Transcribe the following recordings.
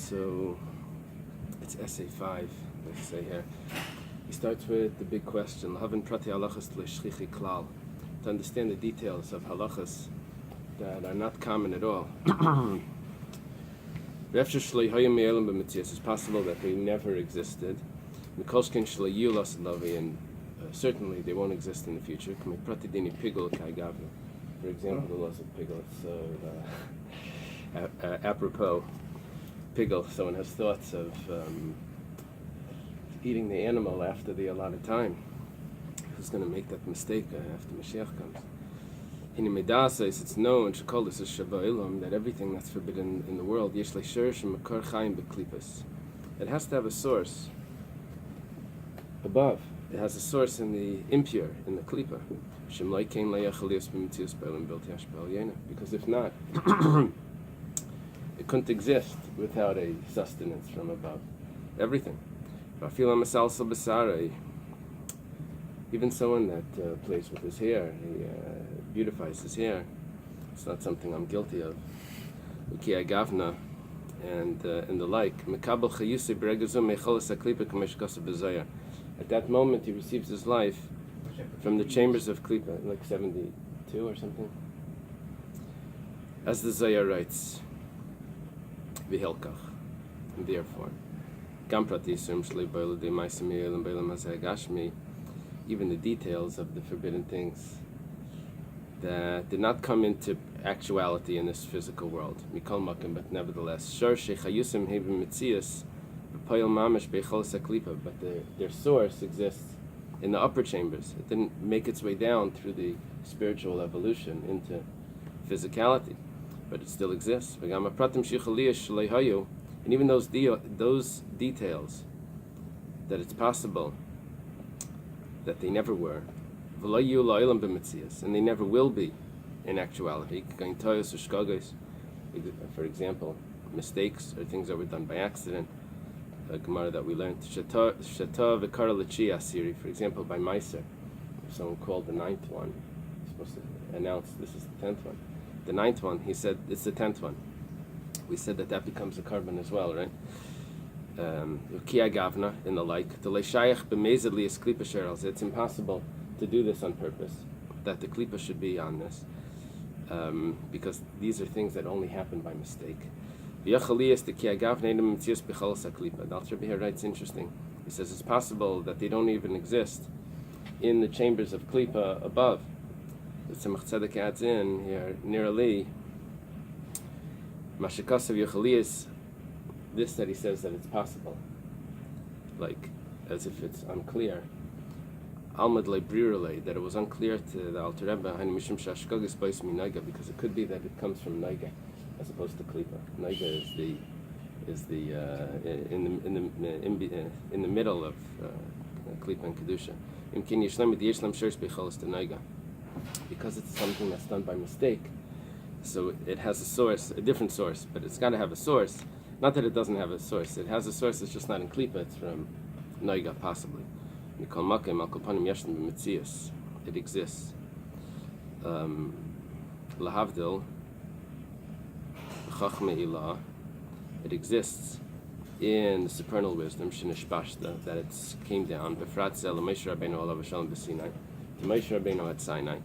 So it's essay 5, let's say here. He starts with the big question, to understand the details of halachas that are not common at all. It's possible that they never existed. And certainly they won't exist in the future. For example, the laws of pigel. So, apropos, pigel, someone has thoughts of eating the animal after the allotted time. Who's going to make that mistake after Mashiach comes? It's known that everything that's forbidden in the world, it has to have a source above. It has a source in the impure, in the klipa. Because if not, it couldn't exist without a sustenance from above. Everything. Even someone that plays with his hair, he beautifies his hair. It's not something I'm guilty of. And the like. At that moment, he receives his life from the chambers of Klipa, like 72 or something. As the Zohar writes, V'hilkach, and therefore, even the details of the forbidden things that did not come into actuality in this physical world, but nevertheless, but their source exists in the upper chambers. It didn't make its way down through the spiritual evolution into physicality, but it still exists. And even those details, that it's possible that they never were, and they never will be in actuality. For example, mistakes or things that were done by accident. A Gemara that we learned, Shata v'kara l'chi asiri, for example, by Meiser. If someone called the 9th one, he's supposed to announce this is the 10th one. The 9th one, he said, it's the 10th one. We said that becomes a carbon as well, right? Ukiya gavna, in the like. It's impossible to do this on purpose, that the klipa should be on this, because these are things that only happen by mistake. The Alter Rebbe here writes interesting. He says it's possible that they don't even exist in the chambers of Klipa above. The Tzemach Tzedek adds in here, nearly, Mashikasav Yechaliyas, this that he says that it's possible, like as if it's unclear. Almad Lebrirale, that it was unclear to the Alter Rebbe, because it could be that it comes from Naiga as opposed to Klipa. Naiga is the in the middle of Klipa and Kedusha. Because it's something that's done by mistake, so it has a source, a different source, but it's got to have a source. Not that it doesn't have a source. It has a source. It's just not in Klipa. It's from Naiga, possibly. It exists. Lahavdil. It exists in the supernal wisdom, that it came down. To Moshe Rabbeinu at Sinai.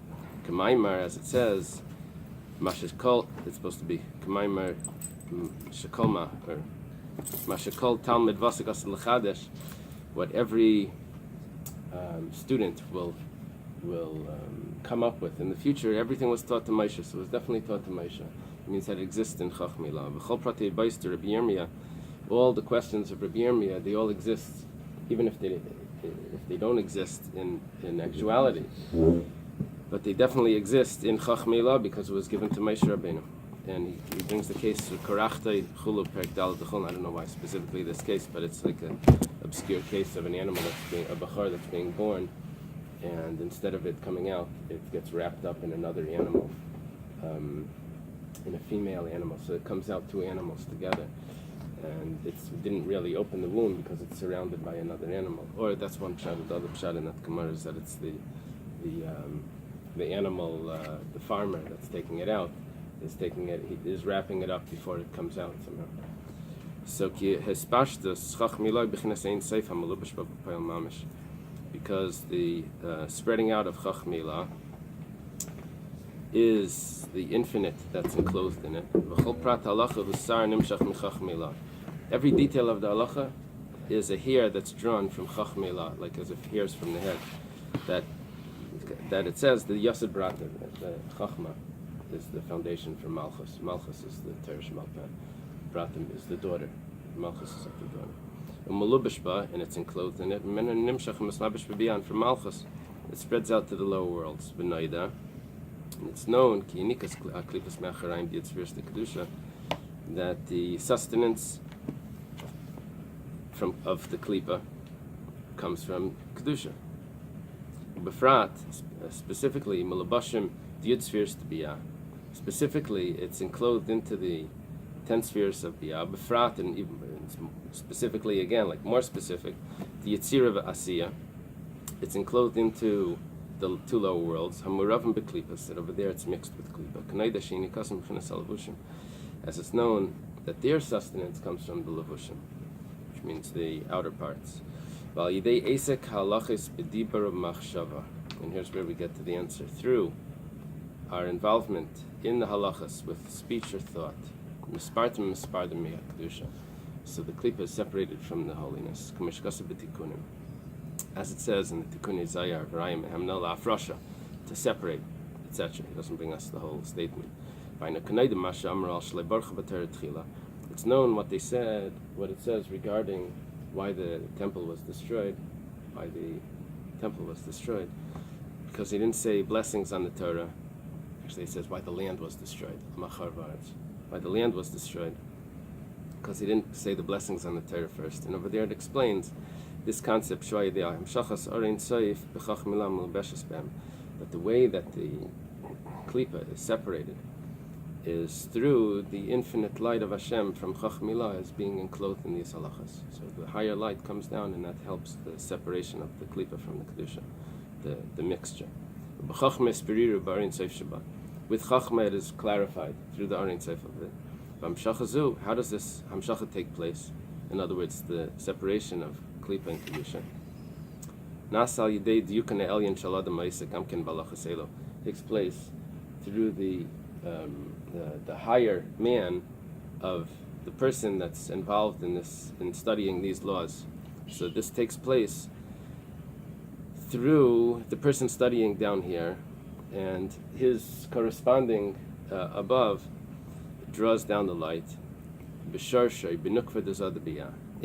K'maymar, as it says, Mashakol, it's supposed to be K'maymar Shakolma, or Mashakol Talmud Vasagas L'Chadesh, what every student will come up with in the future. Everything was taught to Moshe, so it was definitely taught to Moshe. It means that it exists in Chachmila. All the questions of Rabbi Yirmiyah, they all exist, even if they don't exist in actuality. But they definitely exist in Chachmila because it was given to Moshe Rabbeinu. And he brings the case of Karachtei Chulu Perek Dal Dechol. I don't know why specifically this case, but it's like an obscure case of an animal a bachar that's being born, and instead of it coming out, it gets wrapped up in another animal. In a female animal, so it comes out two animals together, and it didn't really open the womb because it's surrounded by another animal. Or that's one pshat. The other pshat in that Gemara is that it's the animal, the farmer that's taking it out, is taking it. He is wrapping it up before it comes out somehow. So ki hespashtus chach miloi b'chinas ein seif hamalubash b'payil mamish, because the spreading out of chach milah is the infinite that's enclosed in it. V'chol prat halacha husar nimshach michach milah. Every detail of the halacha is a hair that's drawn from chach milah, like as if hairs from the head. That it says the Yasud Brata, the Chachma is the foundation for Malchus. Malchus is the Teresh Malpan. Bratim is the daughter. Malchus is like the daughter. Malubishba, and it's enclosed in it. Nimshach Maslabish Babian for Malchus. It spreads out to the lower worlds. B'noida. And it's known, Ki Yinikas Klipas Mecharayim B'yitzvirs the Kedusha, that the sustenance of the Klipa comes from Kedusha. Befrat, specifically, Malabashim, the Yud spheres to Biyah. Specifically, it's enclosed into the 10 spheres of Biyah. Befrat, and even specifically again, like more specific, the Yitzir of Asiya. It's enclosed into the 2 lower worlds. Hamuravim Beklipas, that over there it's mixed with Klipa. Kanaida Shini Kasam B'chinas HaLavushim. As it's known that their sustenance comes from the Lavushim, which means the outer parts. And here's where we get to the answer. Through our involvement in the halachas with speech or thought, so the klipa is separated from the holiness. As it says in the Tikkun Zayar, to separate, etc. He doesn't bring us the whole statement. It's known what they said, what it says regarding why the temple was destroyed, because he didn't say blessings on the Torah. Actually, he says why the land was destroyed. Why the land was destroyed, because he didn't say the blessings on the Torah first. And over there it explains this concept, that the way that the klipa is separated is through the infinite light of Hashem from Chach Milah is being enclosed in these halachas. So the higher light comes down, and that helps the separation of the klipa from the kedusha, the mixture. With Chachma it is clarified through the Arin Seif of it. How does this hamshacha take place? In other words, the separation of klipa and kedusha. Nasal yidei diyukane elyon shaladam ma'isek amken balachas elo takes place through the higher man of the person that's involved in studying these laws. So this takes place through the person studying down here, and his corresponding above draws down the light in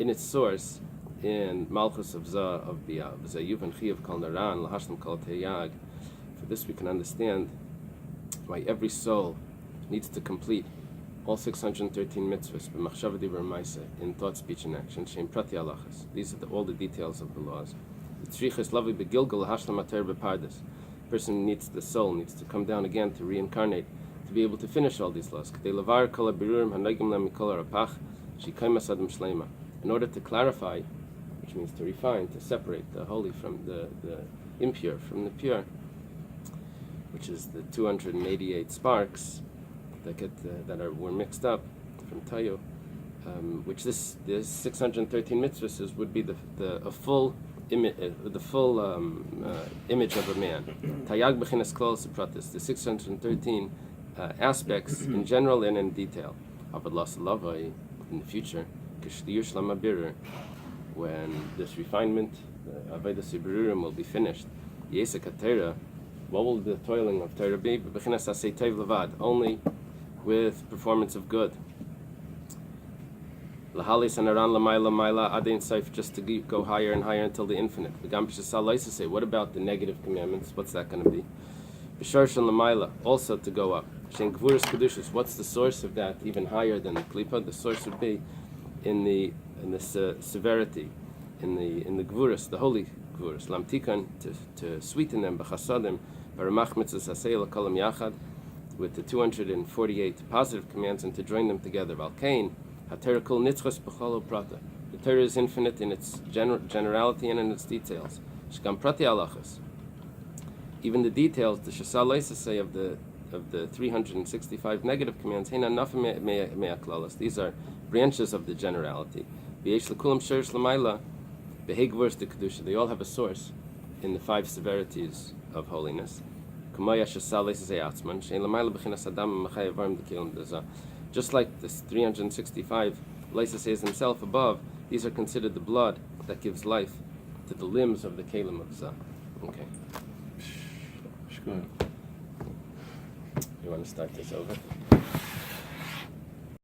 its source in Malchus of Zah of Biyah. For this we can understand why every soul needs to complete all 613 mitzvahs in thought, speech, and action. These are all the details of the laws. The soul needs to come down again to reincarnate, to be able to finish all these laws. In order to clarify, which means to refine, to separate the holy from the impure from the pure, which is the 288 sparks that were mixed up from Tayo, which this 613 mitzvahs would be the full image of a man. Tayag b'chinas klal sepratis, the 613 aspects in general and in detail. Abadlas lavai in the future, kishliyush lamabirur, when this refinement, avodas iberurim, will be finished. Yesek hatera. What will the toiling of Torah be? B'chinas asay tov levad, only with performance of good. Lahalis anaran lamayla mayla adein saif, just to go higher and higher until the infinite. The Gam B'shasal say, what about the negative commandments? What's that going to be? B'sharshan lamayla, also to go up. Shen gvuras kedushas, what's the source of that? Even higher than the klipa, the source would be in the severity, in the gvuras, the holy gvuras. Lamtikan, to sweeten them, b'chasadim, baramach mitzvahs asay l'kolam yachad, with the 248 positive commands, and to join them together. Valkain, haTorah kol nitzchos b'chol prata. The Torah is infinite in its generality and in its details. Shkam prati halachas. Even the details, the shasal say of the 365 negative commands, these are branches of the generality. V'yesh l'kulam sherish l'mayla, v'hegvurs de kedusha. They all have a source in the 5 severities of holiness. Just like this 365 Lysis himself above, these are considered the blood that gives life to the limbs of the Kalim of Zah. Okay. You want to start this over?